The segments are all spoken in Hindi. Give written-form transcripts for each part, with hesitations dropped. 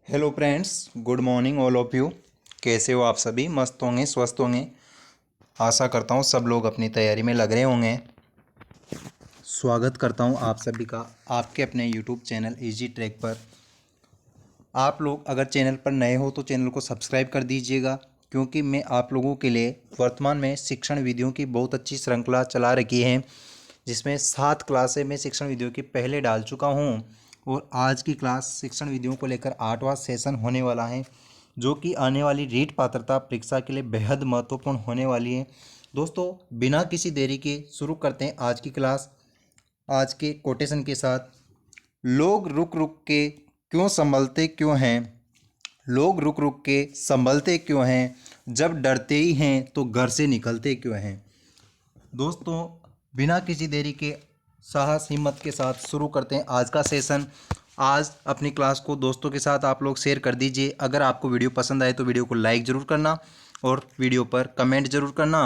Hello friends, good morning all of you. कैसे हो आप सभी? मस्त होंगे, स्वस्थ होंगे। आशा करता हूँ सब लोग अपनी तैयारी में लग रहे होंगे। स्वागत करता हूँ आप सभी का आपके अपने यूट्यूब चैनल इजी ट्रैक पर। आप लोग अगर चैनल पर नए हो तो चैनल को सब्सक्राइब कर दीजिएगा, क्योंकि मैं आप लोगों के लिए वर्तमान में शिक्षण वीडियो की बहुत अच्छी श्रृंखला चला रखी है, जिसमें 7 क्लासें मैं शिक्षण वीडियो की पहले डाल चुका हूँ। और आज की क्लास शिक्षण वीडियो को लेकर 8वां सेशन होने वाला है, जो कि आने वाली रीट पात्रता परीक्षा के लिए बेहद महत्वपूर्ण होने वाली है। दोस्तों, बिना किसी देरी के शुरू करते हैं आज की क्लास। आज के कोटेशन के साथ, लोग रुक रुक के क्यों संभलते क्यों हैं, लोग रुक रुक के संभलते क्यों हैं, जब डरते ही हैं तो घर से निकलते क्यों हैं। दोस्तों, बिना किसी देरी के साहस हिम्मत के साथ शुरू करते हैं आज का सेशन। आज अपनी क्लास को दोस्तों के साथ आप लोग शेयर कर दीजिए। अगर आपको वीडियो पसंद आए तो वीडियो को लाइक ज़रूर करना और वीडियो पर कमेंट ज़रूर करना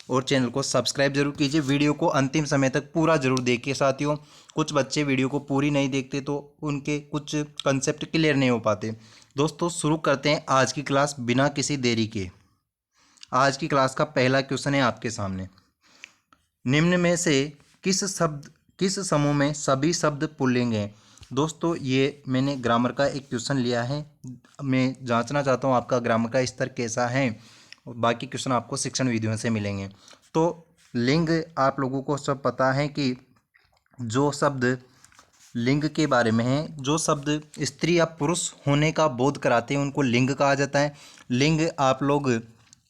और चैनल को सब्सक्राइब जरूर कीजिए। वीडियो को अंतिम समय तक पूरा ज़रूर देखिए साथियों। कुछ बच्चे वीडियो को पूरी नहीं देखते तो उनके कुछ कंसेप्ट क्लियर नहीं हो पाते। दोस्तों, शुरू करते हैं आज की क्लास बिना किसी देरी के। आज की क्लास का पहला क्वेश्चन है आपके सामने। निम्न में से किस समूह में सभी शब्द पुल्लिंग हैं? दोस्तों, ये मैंने ग्रामर का एक क्वेश्चन लिया है। मैं जांचना चाहता हूँ आपका ग्रामर का स्तर कैसा है। बाकी क्वेश्चन आपको शिक्षण वीडियो से मिलेंगे। तो लिंग आप लोगों को सब पता है कि जो शब्द लिंग के बारे में है, जो शब्द स्त्री या पुरुष होने का बोध कराते हैं उनको लिंग कहा जाता है। लिंग आप लोग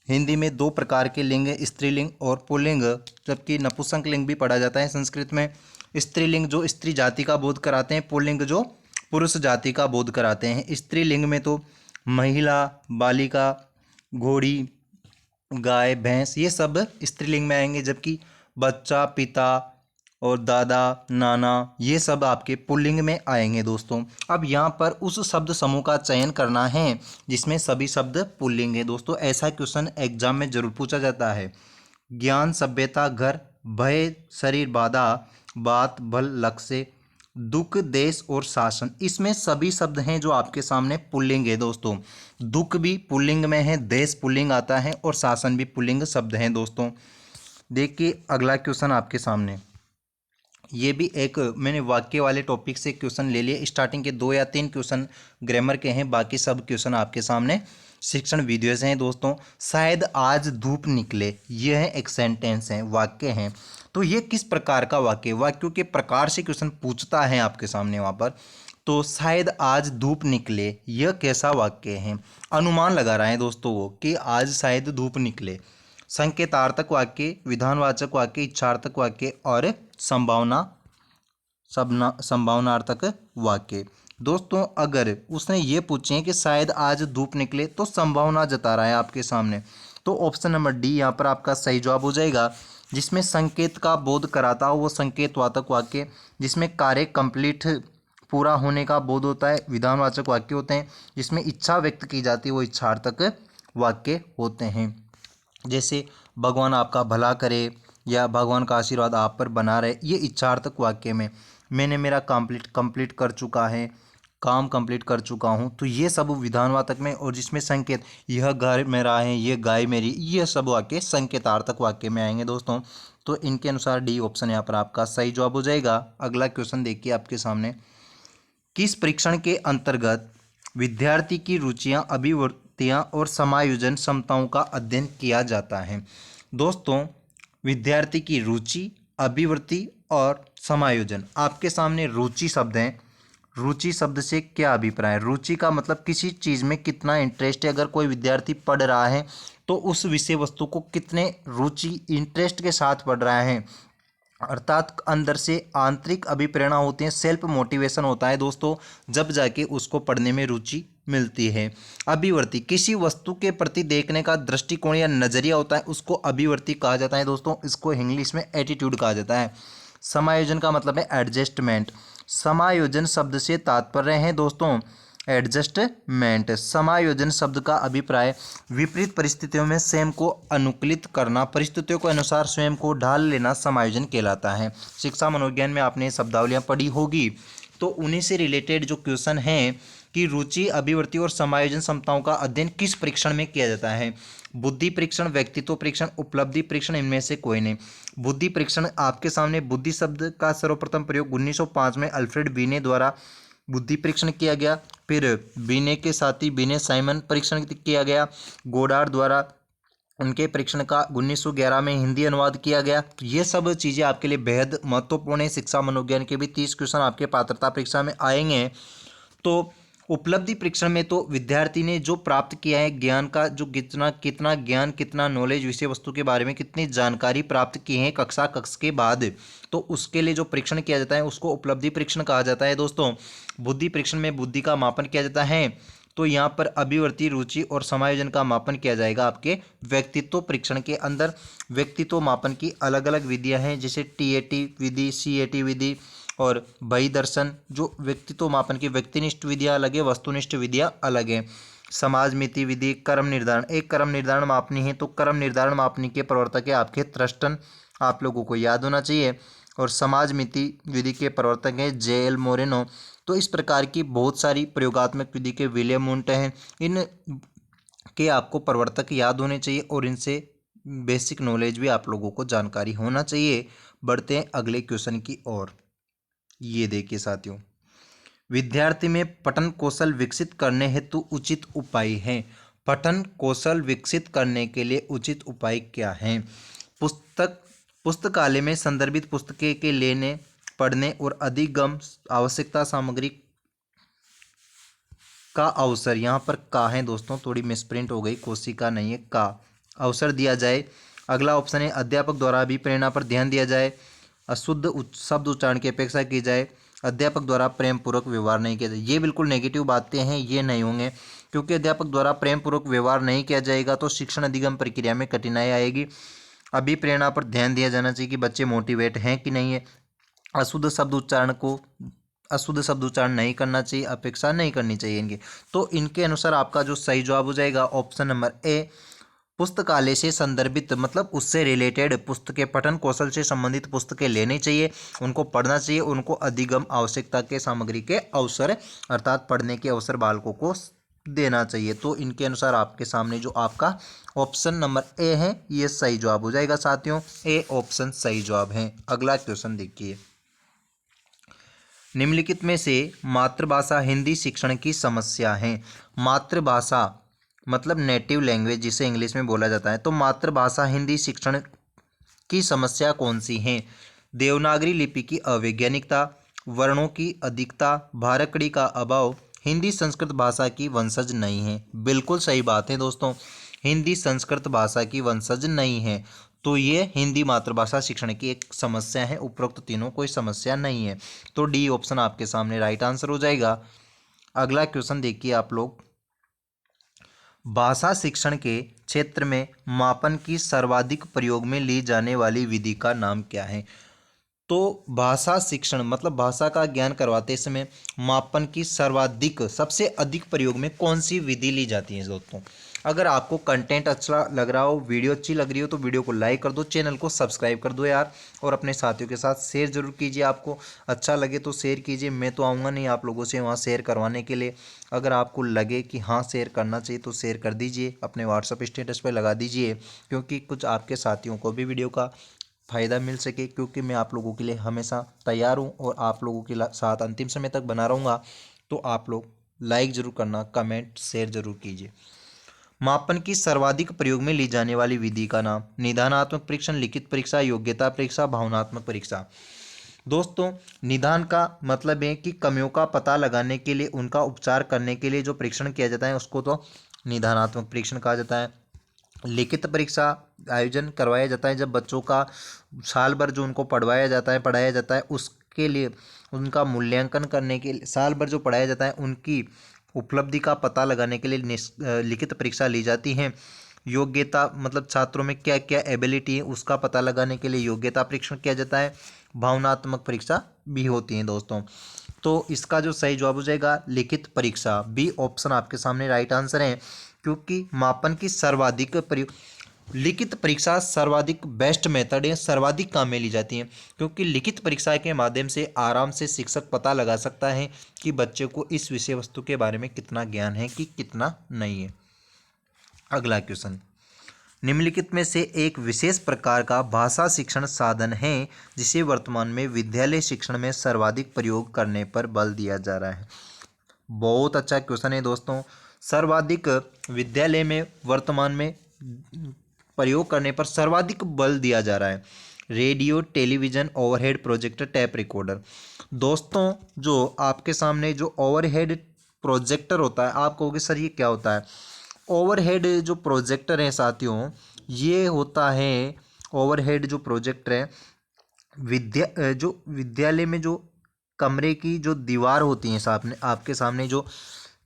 हिंदी में 2 प्रकार के लिंग, स्त्रीलिंग और पुल्लिंग, जबकि नपुंसक लिंग भी पढ़ा जाता है संस्कृत में। स्त्रीलिंग जो स्त्री जाति का बोध कराते हैं, पुल्लिंग जो पुरुष जाति का बोध कराते हैं। स्त्रीलिंग में तो महिला, बालिका, घोड़ी, गाय, भैंस, ये सब स्त्रीलिंग में आएंगे, जबकि बच्चा, पिता और दादा, नाना, ये सब आपके पुल्लिंग में आएंगे। दोस्तों, अब यहाँ पर उस शब्द समूह का चयन करना है जिसमें सभी शब्द पुल्लिंग है। दोस्तों, ऐसा क्वेश्चन एग्जाम में जरूर पूछा जाता है। ज्ञान, सभ्यता, घर, भय, शरीर, बाधा, बात, बल, लक्ष्य, दुख, देश और शासन, इसमें सभी शब्द हैं जो आपके सामने पुल्लिंग है। दोस्तों, दुख भी पुल्लिंग में है, देश पुल्लिंग आता है और शासन भी पुल्लिंग शब्द हैं। दोस्तों, देखिए अगला क्वेश्चन आपके सामने। ये भी एक मैंने वाक्य वाले टॉपिक से क्वेश्चन ले लिए। स्टार्टिंग के 2 या 3 क्वेश्चन ग्रामर के हैं, बाकी सब क्वेश्चन आपके सामने शिक्षण वीडियो से हैं। दोस्तों, शायद आज धूप निकले, यह है एक सेंटेंस है, वाक्य है। तो ये किस प्रकार का वाक्य, वाक्यों के प्रकार से क्वेश्चन पूछता है आपके सामने वहाँ पर। तो शायद आज धूप निकले, यह कैसा वाक्य है? अनुमान लगा रहा है दोस्तों वो कि आज शायद धूप निकले। संकेतार्थक वाक्य, विधानवाचक वाक्य, इच्छार्थक वाक्य और संभावनार्थक वाक्य। दोस्तों, अगर उसने ये पूछे कि शायद आज धूप निकले तो संभावना जता रहा है आपके सामने, तो ऑप्शन नंबर डी यहाँ पर आपका सही जवाब हो जाएगा। जिसमें संकेत का बोध कराता हो वो संकेतवाचक वाक्य, जिसमें कार्य कंप्लीट पूरा होने का बोध होता है विधानवाचक वाक्य होते हैं। जिसमें इच्छा व्यक्त की जाती है वो इच्छार्थक वाक्य होते हैं। जैसे भगवान आपका भला करे या भगवान का आशीर्वाद आप पर बना रहे, ये इच्छार्थक वाक्य में। मैंने मेरा कंप्लीट कर चुका है, काम कंप्लीट कर चुका हूँ, तो ये सब विधानवाचक में। और जिसमें संकेत, यह घर मेरा है, ये गाय मेरी, ये सब वाक्य संकेतार्थक वाक्य में आएंगे। दोस्तों, तो इनके अनुसार डी ऑप्शन यहाँ पर आपका सही जवाब हो जाएगा। अगला क्वेश्चन देखिए आपके सामने। किस परीक्षण के अंतर्गत विद्यार्थी की रुचियां, अभिवृत्तियां और समायोजन क्षमताओं का अध्ययन किया जाता है? दोस्तों, विद्यार्थी की रुचि, अभिवृत्ति और समायोजन, आपके सामने रुचि शब्द है। रुचि शब्द से क्या अभिप्राय है? रुचि का मतलब किसी चीज़ में कितना इंटरेस्ट है। अगर कोई विद्यार्थी पढ़ रहा है तो उस विषय वस्तु को कितने रुचि, इंटरेस्ट के साथ पढ़ रहा है, अर्थात अंदर से आंतरिक अभिप्रेरणा होती है, सेल्फ मोटिवेशन होता है दोस्तों, जब जाके उसको पढ़ने में रुचि मिलती है। अभिवृत्ति, किसी वस्तु के प्रति देखने का दृष्टिकोण या नजरिया होता है, उसको अभिवृत्ति कहा जाता है। दोस्तों, इसको इंग्लिश में एटीट्यूड कहा जाता है। समायोजन का मतलब है एडजस्टमेंट। समायोजन शब्द से तात्पर्य है दोस्तों एडजस्टमेंट। समायोजन शब्द का अभिप्राय विपरीत परिस्थितियों में स्वयं को अनुकूलित करना, परिस्थितियों के अनुसार स्वयं को ढाल लेना समायोजन कहलाता है। शिक्षा मनोविज्ञान में आपने शब्दावलियाँ पढ़ी होगी, तो उन्हीं से रिलेटेड जो क्वेश्चन हैं कि रुचि, अभिवृत्ति और समायोजन क्षमताओं का अध्ययन किस परीक्षण में किया जाता है? बुद्धि परीक्षण, व्यक्तित्व परीक्षण, उपलब्धि परीक्षण, इनमें से कोई नहीं। बुद्धि परीक्षण आपके सामने बुद्धि शब्द का सर्वप्रथम प्रयोग 1905 में अल्फ्रेड बीने द्वारा बुद्धि परीक्षण किया गया। फिर बीने के साथी बीने साइमन परीक्षण किया गया। गोडार्ड द्वारा उनके परीक्षण का 1911 में हिंदी अनुवाद किया गया। ये सब चीज़ें आपके लिए बेहद महत्वपूर्ण है। शिक्षा मनोविज्ञान के भी 30 क्वेश्चन आपके पात्रता परीक्षा में आएंगे। तो उपलब्धि परीक्षण में तो विद्यार्थी ने जो प्राप्त किया है ज्ञान का, जो कितना कितना ज्ञान, कितना नॉलेज, विषय वस्तु के बारे में कितनी जानकारी प्राप्त की है कक्षा के बाद, तो उसके लिए जो परीक्षण किया जाता है उसको उपलब्धि परीक्षण कहा जाता है दोस्तों। बुद्धि परीक्षण में बुद्धि का मापन किया जाता है। तो यहाँ पर अभिवृत्ति, रुचि और समायोजन का मापन किया जाएगा आपके व्यक्तित्व परीक्षण के अंदर। व्यक्तित्व मापन की अलग अलग विधियाँ हैं, जैसे TAT विधि, CAT विधि और बही दर्शन। जो व्यक्तित्व मापन की व्यक्तिनिष्ठ विधियाँ अलग है, वस्तुनिष्ठ विधियाँ अलग है। समाज मिति विधि, कर्म निर्धारण, एक कर्म निर्धारण मापनी है तो कर्म निर्धारण मापनी के प्रवर्तक है आपके थ्रस्टन, आप लोगों को याद होना चाहिए। और समाज मिति विधि के प्रवर्तक हैं JL मोरेनो। तो इस प्रकार की बहुत सारी प्रयोगात्मक विधि के विलियम वुंट हैं। इन के आपको प्रवर्तक याद होने चाहिए और इनसे बेसिक नॉलेज भी आप लोगों को जानकारी होना चाहिए। बढ़ते हैं अगले क्वेश्चन की ओर। ये देखिए साथियों, विद्यार्थी में पठन कौशल विकसित करने हेतु उचित उपाय हैं। पठन कौशल विकसित करने के लिए उचित उपाय क्या हैं? पुस्तकालय में संदर्भित पुस्तकें के लेने, पढ़ने और अधिगम आवश्यकता सामग्री का अवसर, यहाँ पर का है दोस्तों, थोड़ी मिसप्रिंट हो गई, कोशिका नहीं है, का अवसर दिया जाए। अगला ऑप्शन है अध्यापक द्वारा भी प्रेरणा पर ध्यान दिया जाए। अशुद्ध शब्द उच्चारण की अपेक्षा की जाए। अध्यापक द्वारा प्रेम पूर्वक व्यवहार नहीं किया जाए। ये बिल्कुल नेगेटिव बातें हैं, ये नहीं होंगे, क्योंकि अध्यापक द्वारा प्रेम पूर्वक व्यवहार नहीं किया जाएगा तो शिक्षण अधिगम प्रक्रिया में कठिनाई आएगी। अभी प्रेरणा पर ध्यान दिया जाना चाहिए कि बच्चे मोटिवेट हैं कि नहीं है। अशुद्ध शब्द उच्चारण नहीं करना चाहिए, अपेक्षा नहीं करनी चाहिए इनकी। तो इनके अनुसार आपका जो सही जवाब हो जाएगा ऑप्शन नंबर ए, पुस्तकालय से संदर्भित मतलब उससे रिलेटेड पुस्तकें, पठन कौशल से संबंधित पुस्तकें लेनी चाहिए, उनको पढ़ना चाहिए, उनको अधिगम आवश्यकता के सामग्री के अवसर अर्थात पढ़ने के अवसर बालकों को देना चाहिए। तो इनके अनुसार आपके सामने जो आपका ऑप्शन नंबर ए है ये सही जवाब हो जाएगा साथियों। ए ऑप्शन सही जवाब है। अगला क्वेश्चन देखिए, निम्नलिखित में से मातृभाषा हिंदी शिक्षण की समस्या है। मातृभाषा मतलब नेटिव लैंग्वेज जिसे इंग्लिश में बोला जाता है, तो मातृभाषा हिंदी शिक्षण की समस्या कौन सी है? देवनागरी लिपि की अवैज्ञानिकता, वर्णों की अधिकता, भारकड़ी का अभाव, हिंदी संस्कृत भाषा की वंशज नहीं है। बिल्कुल सही बात है दोस्तों, हिंदी संस्कृत भाषा की वंशज नहीं है। तो ये हिंदी मातृभाषा शिक्षण की एक समस्या है, उपरोक्त तीनों कोई समस्या नहीं है। तो डी ऑप्शन आपके सामने राइट आंसर हो जाएगा। अगला क्वेश्चन देखिए आप लोग, भाषा शिक्षण के क्षेत्र में मापन की सर्वाधिक प्रयोग में ली जाने वाली विधि का नाम क्या है? तो भाषा शिक्षण मतलब भाषा का ज्ञान करवाते समय मापन की सर्वाधिक सबसे अधिक प्रयोग में कौन सी विधि ली जाती है दोस्तों? अगर आपको कंटेंट अच्छा लग रहा हो, वीडियो अच्छी लग रही हो, तो वीडियो को लाइक कर दो, चैनल को सब्सक्राइब कर दो यार, और अपने साथियों के साथ शेयर जरूर कीजिए। आपको अच्छा लगे तो शेयर कीजिए, मैं तो आऊँगा नहीं आप लोगों से वहाँ शेयर करवाने के लिए। अगर आपको लगे कि हाँ शेयर करना चाहिए तो शेयर कर दीजिए, अपने व्हाट्सअप स्टेटस पर लगा दीजिए, क्योंकि कुछ आपके साथियों को भी वीडियो का फ़ायदा मिल सके। क्योंकि मैं आप लोगों के लिए हमेशा तैयार हूँ और आप लोगों के साथ अंतिम समय तक बना रहूँगा। तो आप लोग लाइक ज़रूर करना, कमेंट शेयर ज़रूर कीजिए। मापन की सर्वाधिक प्रयोग में ली जाने वाली विधि का नाम, निदानात्मक परीक्षण, लिखित परीक्षा, योग्यता परीक्षा, भावनात्मक परीक्षा। दोस्तों निदान का मतलब है कि कमियों का पता लगाने के लिए, उनका उपचार करने के लिए जो परीक्षण किया जाता है उसको तो निदानात्मक परीक्षण कहा जाता है। लिखित परीक्षा आयोजन करवाया जाता है जब बच्चों का साल भर जो उनको पढ़ाया जाता है उसके लिए उनका मूल्यांकन करने के लिए, साल भर जो पढ़ाया जाता है उनकी उपलब्धि का पता लगाने के लिए लिखित परीक्षा ली जाती है। योग्यता मतलब छात्रों में क्या क्या एबिलिटी है उसका पता लगाने के लिए योग्यता परीक्षण किया जाता है। भावनात्मक परीक्षा भी होती है दोस्तों। तो इसका जो सही जवाब हो जाएगा लिखित परीक्षा, बी ऑप्शन आपके सामने राइट आंसर है। क्योंकि मापन की सर्वाधिक प्रयोग लिखित परीक्षा सर्वाधिक बेस्ट मेथड है, सर्वाधिक काम में ली जाती है, क्योंकि लिखित परीक्षा के माध्यम से आराम से शिक्षक पता लगा सकता है कि बच्चे को इस विषय वस्तु के बारे में कितना ज्ञान है कि कितना नहीं है। अगला क्वेश्चन, निम्नलिखित में से एक विशेष प्रकार का भाषा शिक्षण साधन है जिसे वर्तमान में विद्यालय शिक्षण में सर्वाधिक प्रयोग करने पर बल दिया जा रहा है। बहुत अच्छा क्वेश्चन है दोस्तों। सर्वाधिक विद्यालय में वर्तमान में प्रयोग करने पर सर्वाधिक बल दिया जा रहा है। Radio, television, overhead projector, tap recorder. दोस्तों जो आपके सामने जो ओवरहेड प्रोजेक्टर होता है, आप कहोगे सर ये क्या होता है? ओवरहेड जो प्रोजेक्टर है साथियों, ये होता है ओवरहेड जो प्रोजेक्टर है जो विद्यालय में जो कमरे की जो दीवार होती है, सामने आपके सामने जो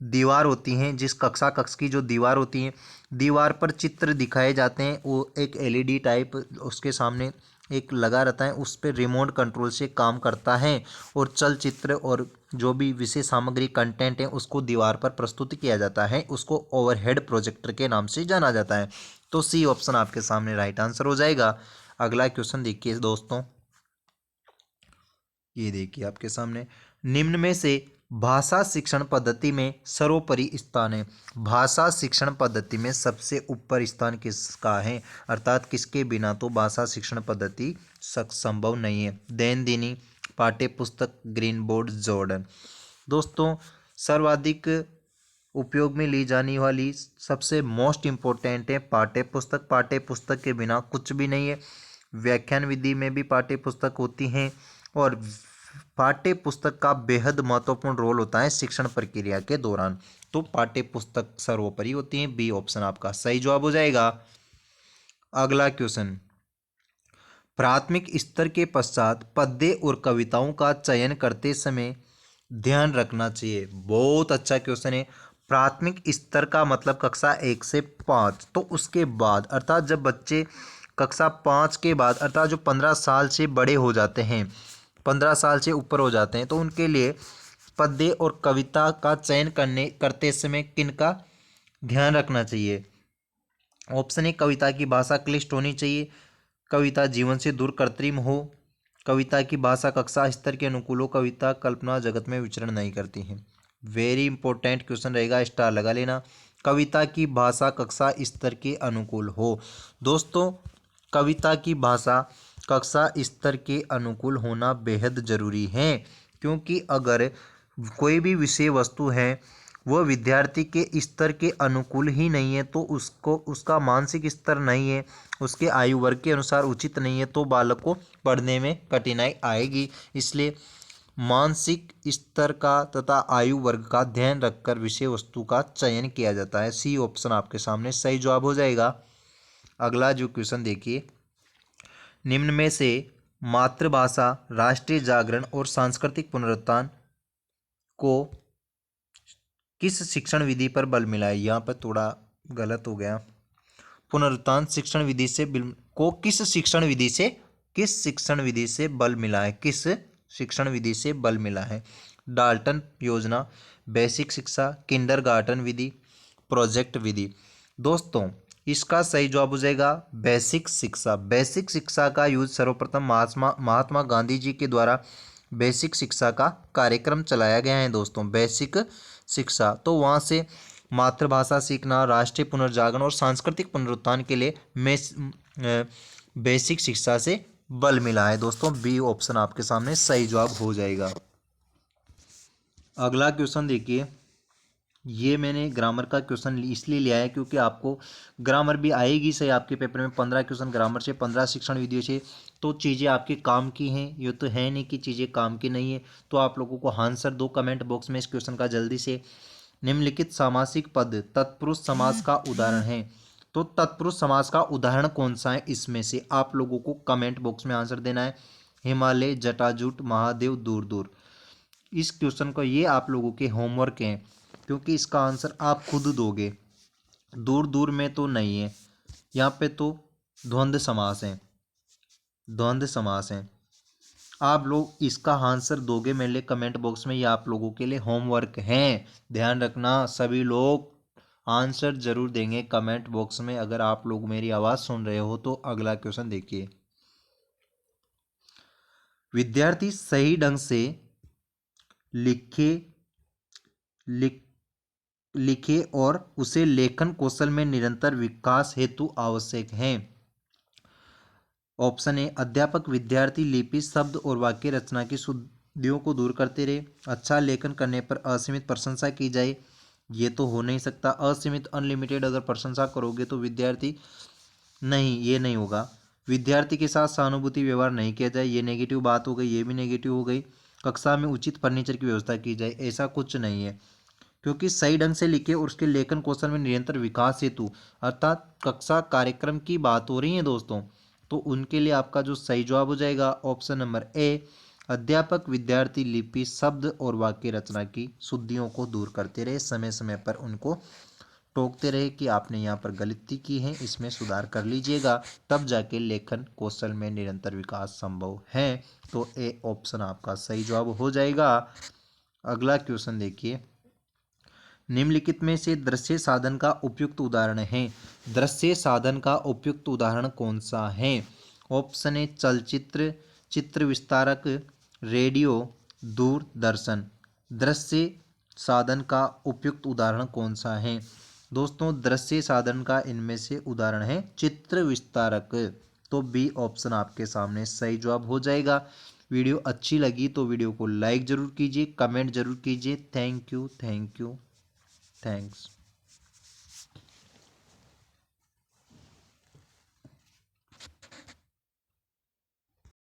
दीवार होती हैं, जिस कक्ष की जो दीवार होती है, दीवार पर चित्र दिखाए जाते हैं। वो एक एलईडी टाइप उसके सामने एक लगा रहता है, उस पर रिमोट कंट्रोल से काम करता है और चलचित्र और जो भी विषय सामग्री कंटेंट है उसको दीवार पर प्रस्तुत किया जाता है। उसको ओवरहेड प्रोजेक्टर के नाम से जाना जाता है। तो सी ऑप्शन आपके सामने राइट आंसर हो जाएगा। अगला क्वेश्चन देखिए दोस्तों, ये देखिए आपके सामने, निम्न में से भाषा शिक्षण पद्धति में सर्वोपरि स्थान है। भाषा शिक्षण पद्धति में सबसे ऊपर स्थान किसका है, अर्थात किसके बिना तो भाषा शिक्षण पद्धति संभव नहीं है। दैनंदिनी, पाठ्य पुस्तक, ग्रीन बोर्ड, जॉर्डन। दोस्तों सर्वाधिक उपयोग में ली जाने वाली सबसे मोस्ट इम्पोर्टेंट है पाठ्य पुस्तक। पाठ्य पुस्तक के बिना कुछ भी नहीं है। व्याख्यान विधि में भी पाठ्य पुस्तक होती हैं और पाठ्य पुस्तक का बेहद महत्वपूर्ण रोल होता है शिक्षण प्रक्रिया के दौरान। तो पाठ्य पुस्तक सर्वोपरि होती है। बी ऑप्शन आपका सही जवाब हो जाएगा। अगला क्वेश्चन, प्राथमिक स्तर के पश्चात पद्य और कविताओं का चयन करते समय ध्यान रखना चाहिए। बहुत अच्छा क्वेश्चन है। प्राथमिक स्तर का मतलब कक्षा 1 से 5, तो उसके बाद अर्थात जब बच्चे कक्षा 5 के बाद अर्थात जो 15 साल से बड़े हो जाते हैं, 15 साल से ऊपर हो जाते हैं, तो उनके लिए पद्य और कविता का चयन करते समय किनका ध्यान रखना चाहिए? ऑप्शन ए, कविता की भाषा क्लिष्ट होनी चाहिए, कविता जीवन से दूर कृत्रिम हो, कविता की भाषा कक्षा स्तर के अनुकूल हो, कविता कल्पना जगत में विचरण नहीं करती है। वेरी इंपॉर्टेंट क्वेश्चन रहेगा, स्टार लगा लेना। कविता की भाषा कक्षा स्तर के अनुकूल हो। दोस्तों कविता की भाषा कक्षा स्तर के अनुकूल होना बेहद ज़रूरी है, क्योंकि अगर कोई भी विषय वस्तु है वह विद्यार्थी के स्तर के अनुकूल ही नहीं है, तो उसको उसका मानसिक स्तर नहीं है, उसके आयु वर्ग के अनुसार उचित नहीं है, तो बालक को पढ़ने में कठिनाई आएगी। इसलिए मानसिक स्तर का तथा आयु वर्ग का ध्यान रखकर विषय वस्तु का चयन किया जाता है। सी ऑप्शन आपके सामने सही जवाब हो जाएगा। अगला जो क्वेश्चन देखिए, निम्न में से मातृभाषा, राष्ट्रीय जागरण और सांस्कृतिक पुनरुत्थान को किस शिक्षण विधि पर बल मिला है? यहाँ पर थोड़ा गलत हो गया। पुनरुत्थान शिक्षण विधि से को किस शिक्षण विधि से बल मिला है? किस शिक्षण विधि से बल मिला है? डाल्टन योजना, बेसिक शिक्षा, किंडरगार्टन विधि, प्रोजेक्ट विधि। दोस्तों इसका सही जवाब हो जाएगा बेसिक शिक्षा। बेसिक शिक्षा का यूज सर्वप्रथम महात्मा गांधी जी के द्वारा बेसिक शिक्षा का कार्यक्रम चलाया गया है। दोस्तों बेसिक शिक्षा, तो वहाँ से मातृभाषा सीखना, राष्ट्रीय पुनर्जागरण और सांस्कृतिक पुनरुत्थान के लिए बेसिक शिक्षा से बल मिला है। दोस्तों बी ऑप्शन आपके सामने सही जवाब हो जाएगा। अगला क्वेश्चन देखिए, ये मैंने ग्रामर का क्वेश्चन इसलिए लिया है क्योंकि आपको ग्रामर भी आएगी सही आपके पेपर में। 15 क्वेश्चन ग्रामर से, 15 शिक्षण विधियों से, तो चीज़ें आपके काम की हैं। ये तो है नहीं कि चीज़ें काम की नहीं है। तो आप लोगों को आंसर दो कमेंट बॉक्स में इस क्वेश्चन का जल्दी से। निम्नलिखित सामासिक पद तत्पुरुष समास का उदाहरण है। तो तत्पुरुष समास का उदाहरण कौन सा है इसमें से? आप लोगों को कमेंट बॉक्स में आंसर देना है। हिमालय, जटाजूट, महादेव, दूर दूर। इस क्वेश्चन को ये आप लोगों के होमवर्क हैं, क्योंकि इसका आंसर आप खुद दोगे। दूर दूर में तो नहीं है, यहाँ पे तो द्वंद्व समास है, द्वंद्व समास है। आप लोग इसका आंसर दोगे मेरे लिए कमेंट बॉक्स में, ये आप लोगों के लिए होमवर्क हैं। ध्यान रखना सभी लोग आंसर जरूर देंगे कमेंट बॉक्स में। अगर आप लोग मेरी आवाज़ सुन रहे हो तो अगला क्वेश्चन देखिए। विद्यार्थी सही ढंग से लिखे लिख लिखे और उसे लेखन कौशल में निरंतर विकास हेतु आवश्यक है। ऑप्शन ए, अध्यापक विद्यार्थी लिपि शब्द और वाक्य रचना की शुद्धियों को दूर करते रहे। अच्छा लेखन करने पर असीमित प्रशंसा की जाए, ये तो हो नहीं सकता। असीमित अनलिमिटेड अगर प्रशंसा करोगे तो विद्यार्थी, नहीं ये नहीं होगा। विद्यार्थी के साथ सहानुभूति व्यवहार नहीं किया जाए, ये नेगेटिव बात हो गई, ये भी नेगेटिव हो गई। कक्षा में उचित फर्नीचर की व्यवस्था की जाए, ऐसा कुछ नहीं है। क्योंकि सही ढंग से लिखे और उसके लेखन कौशल में निरंतर विकास हेतु, अर्थात कक्षा कार्यक्रम की बात हो रही है दोस्तों, तो उनके लिए आपका जो सही जवाब हो जाएगा ऑप्शन नंबर ए, अध्यापक विद्यार्थी लिपि शब्द और वाक्य रचना की शुद्धियों को दूर करते रहे, समय समय पर उनको टोकते रहे कि आपने यहाँ पर गलती की है, इसमें सुधार कर लीजिएगा, तब जाके लेखन कौशल में निरंतर विकास संभव है। तो ए ऑप्शन आपका सही जवाब हो जाएगा। अगला क्वेश्चन देखिए। निम्नलिखित में से दृश्य साधन का उपयुक्त उदाहरण है। दृश्य साधन का उपयुक्त उदाहरण कौन सा है? ऑप्शन ए, चलचित्र, चित्र विस्तारक, रेडियो, दूरदर्शन। दृश्य साधन का उपयुक्त उदाहरण कौन सा है? दोस्तों, दृश्य साधन का इनमें से उदाहरण है चित्र विस्तारक। तो बी ऑप्शन आपके सामने सही जवाब हो जाएगा। वीडियो अच्छी लगी तो वीडियो को लाइक जरूर कीजिए, कमेंट जरूर कीजिए। Thank you, thank you, thanks.